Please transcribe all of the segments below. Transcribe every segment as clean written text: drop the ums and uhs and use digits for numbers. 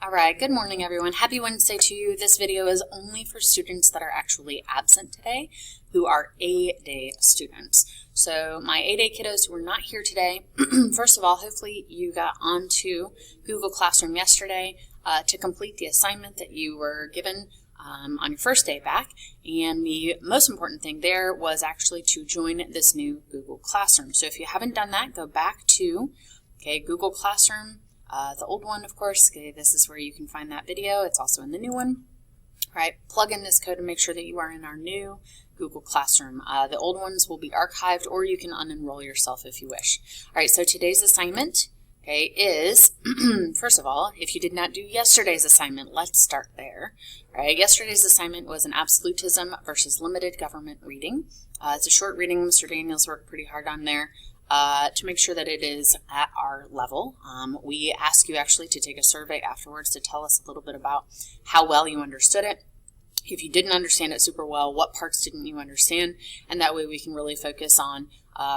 All right, good morning everyone. Happy Wednesday to you. This video is only for students that are actually absent today, who are A-Day students. So my A-Day kiddos who are not here today, first of all, hopefully you got onto Google Classroom yesterday to complete the assignment that you were given on your first day back. And the most important thing there was actually to join this new Google Classroom. So if you haven't done that, go back to Google Classroom. The old one, of course, this is where you can find that video. It's also in the new one. All right, plug in this code and make sure that you are in our new Google Classroom. The old ones will be archived, or you can unenroll yourself if you wish. All right, so today's assignment, is, first of all, if you did not do yesterday's assignment, let's start there. All right, yesterday's assignment was an absolutism versus limited government reading. It's a short reading. Mr. Daniels worked pretty hard on there. To make sure that it is at our level. We ask you actually to take a survey afterwards to tell us a little bit about how well you understood it. If you didn't understand it super well, what parts didn't you understand? And that way we can really focus on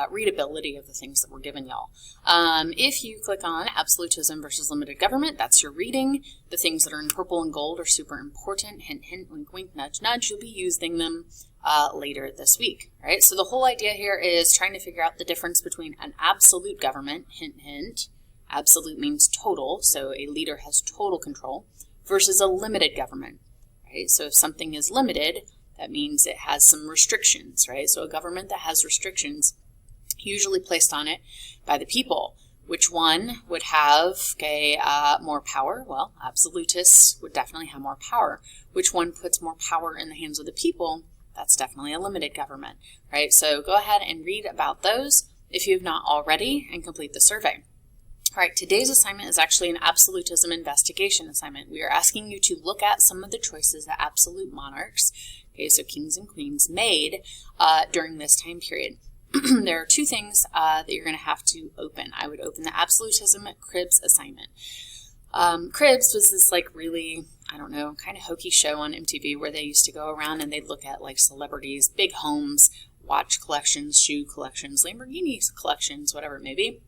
readability of the things that we're giving y'all. If you click on absolutism versus limited government, that's your reading. The things that are in purple and gold are super important. Hint, hint, wink, wink, nudge, nudge. You'll be using them later this week. All right, so the whole idea here is trying to figure out the difference between an absolute government, hint, hint, absolute means total, so a leader has total control, versus a limited government, right? So if something is limited, that means it has some restrictions, right? So a government that has restrictions usually placed on it by the people. Which one would have more power? Well, absolutists would definitely have more power. Which one puts more power in the hands of the people? That's definitely a limited government, right? So go ahead and read about those if you have not already and complete the survey. All right, today's assignment is actually an absolutism investigation assignment. We are asking you to look at some of the choices that absolute monarchs, so kings and queens, made during this time period. There are two things that you're going to have to open. I would open the Absolutism Cribs assignment. Cribs was this really, kind of hokey show on MTV where they used to go around and they'd look at celebrities, big homes, watch collections, shoe collections, Lamborghini collections, whatever it may be.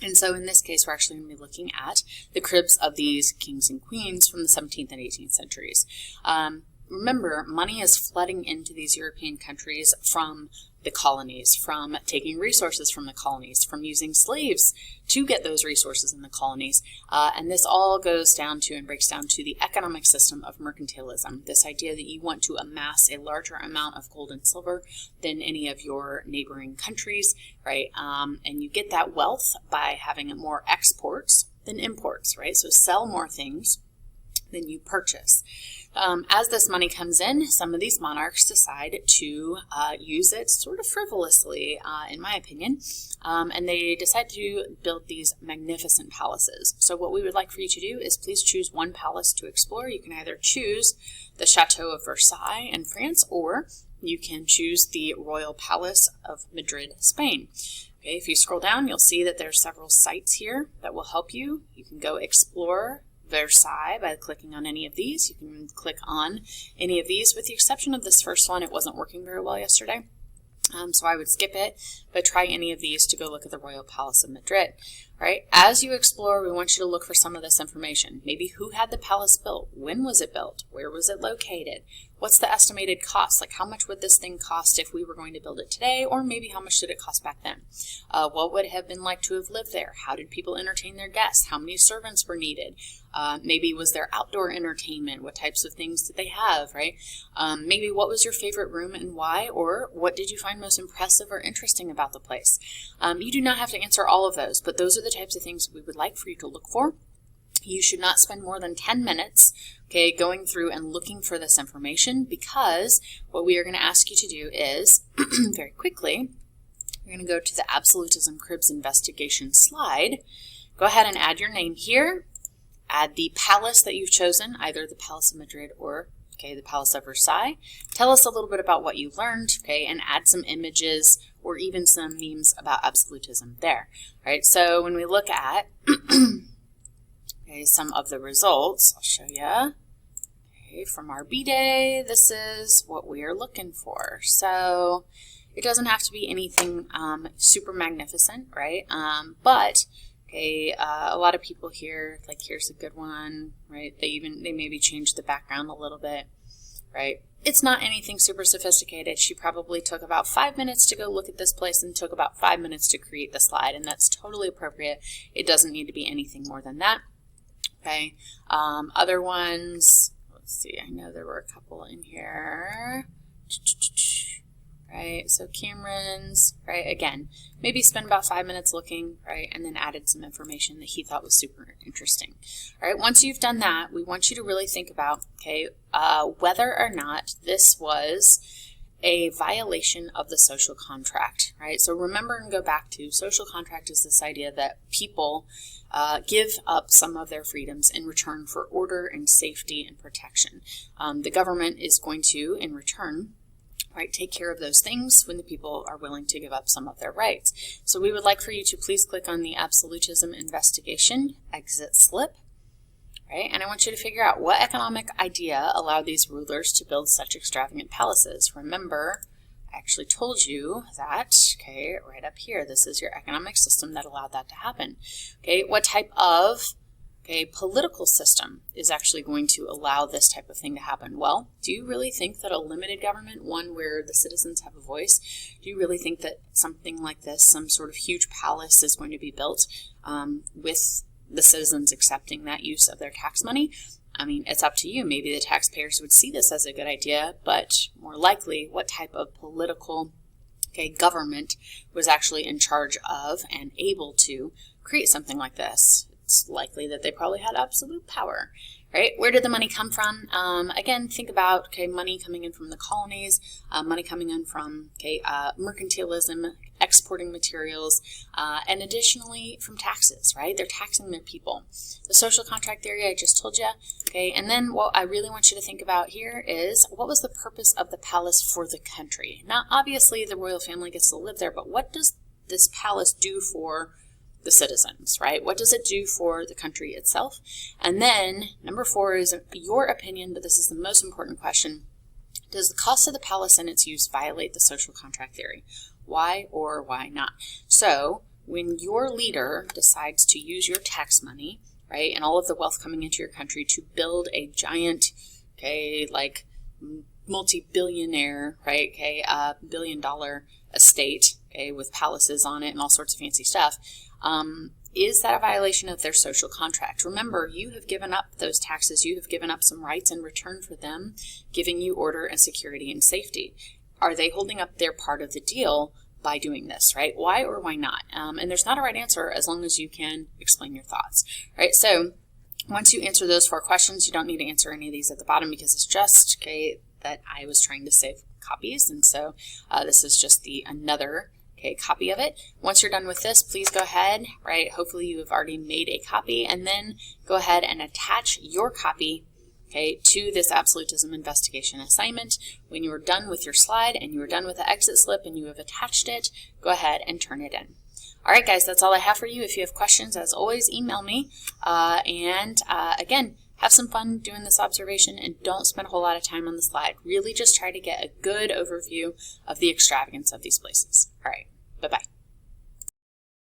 And so in this case, we're actually going to be looking at the cribs of these kings and queens from the 17th and 18th centuries. Remember, money is flooding into these European countries from the colonies, from taking resources from the colonies, from using slaves to get those resources in the colonies. And this all goes down to and breaks down to the economic system of mercantilism, this idea that you want to amass a larger amount of gold and silver than any of your neighboring countries, right? And you get that wealth by having more exports than imports, right? So sell more things than you purchase. As this money comes in, some of these monarchs decide to use it sort of frivolously, in my opinion, and they decide to build these magnificent palaces. So what we would like for you to do is please choose one palace to explore. You can either choose the Chateau of Versailles in France, or you can choose the Royal Palace of Madrid, Spain. If you scroll down, you'll see that there's several sites here that will help you. You can go explore Versailles by clicking on any of these. You can click on any of these, with the exception of this first one. It wasn't working very well yesterday, so I would skip it, but try any of these to go look at the Royal Palace of Madrid. All right, as you explore, we want you to look for some of this information. Maybe who had the palace built? When was it built? Where was it located? What's the estimated cost? How much would this thing cost if we were going to build it today? Or maybe how much did it cost back then? What would it have been like to have lived there? How did people entertain their guests? How many servants were needed? Maybe was there outdoor entertainment? What types of things did they have, right? Maybe what was your favorite room and why? Or what did you find most impressive or interesting about the place? You do not have to answer all of those, but those are the types of things we would like for you to look for. You should not spend more than 10 minutes, going through and looking for this information, because what we are going to ask you to do is, very quickly, we're going to go to the Absolutism Cribs investigation slide. Go ahead and add your name here. Add the palace that you've chosen, either the Palace of Madrid or the Palace of Versailles. Tell us a little bit about what you learned, and add some images or even some memes about absolutism there. All right, so when we look at some of the results, I'll show you. From our B-Day, this is what we are looking for. So it doesn't have to be anything super magnificent, right? But Okay, a lot of people here, like here's a good one, right? They maybe changed the background a little bit, right? It's not anything super sophisticated. She probably took about 5 minutes to go look at this place and took about 5 minutes to create the slide, and that's totally appropriate. It doesn't need to be anything more than that. Okay, other ones, let's see, I know there were a couple in here. Right, so Cameron's, right, again, maybe spend about 5 minutes looking, right, and then added some information that he thought was super interesting. All right, once you've done that, we want you to really think about, okay, whether or not this was a violation of the social contract, right? So remember and go back to social contract is this idea that people give up some of their freedoms in return for order and safety and protection. The government is going to, in return, right, take care of those things when the people are willing to give up some of their rights. So we would like for you to please click on the absolutism investigation exit slip, right? And I want you to figure out what economic idea allowed these rulers to build such extravagant palaces. Remember, I actually told you that, okay, right up here, this is your economic system that allowed that to happen. Okay, what type of political system is actually going to allow this type of thing to happen? Well, do you really think that a limited government, one where the citizens have a voice, do you really think that something like this, some sort of huge palace is going to be built with the citizens accepting that use of their tax money? I mean, it's up to you. Maybe the taxpayers would see this as a good idea, but more likely, what type of political government was actually in charge of and able to create something like this? It's likely that they probably had absolute power, right? Where did the money come from? Again, think about, money coming in from the colonies, money coming in from, mercantilism, exporting materials, and additionally from taxes, right? They're taxing their people. The social contract theory I just told you, okay? And then what I really want you to think about here is, what was the purpose of the palace for the country? Now, obviously, the royal family gets to live there, but what does this palace do for the citizens, right? What does it do for the country itself? And then number 4 is your opinion, but this is the most important question. Does the cost of the palace and its use violate the social contract theory? Why or why not? So when your leader decides to use your tax money, right, and all of the wealth coming into your country to build a giant, multi-billionaire, right, billion-dollar estate, with palaces on it and all sorts of fancy stuff, is that a violation of their social contract? Remember, you have given up those taxes, you have given up some rights in return for them giving you order and security and safety. Are they holding up their part of the deal by doing this, right? Why or why not? And there's not a right answer as long as you can explain your thoughts, right? So once you answer those 4 questions, you don't need to answer any of these at the bottom because it's just, that I was trying to save copies, and so this is just another copy of it. Once you're done with this, please go ahead, right? Hopefully you have already made a copy, and then go ahead and attach your copy, to this absolutism investigation assignment. When you are done with your slide and you are done with the exit slip and you have attached it, go ahead and turn it in. All right, guys, that's all I have for you. If you have questions, as always, email me. Again, have some fun doing this observation and don't spend a whole lot of time on the slide. Really just try to get a good overview of the extravagance of these places. All right, bye-bye.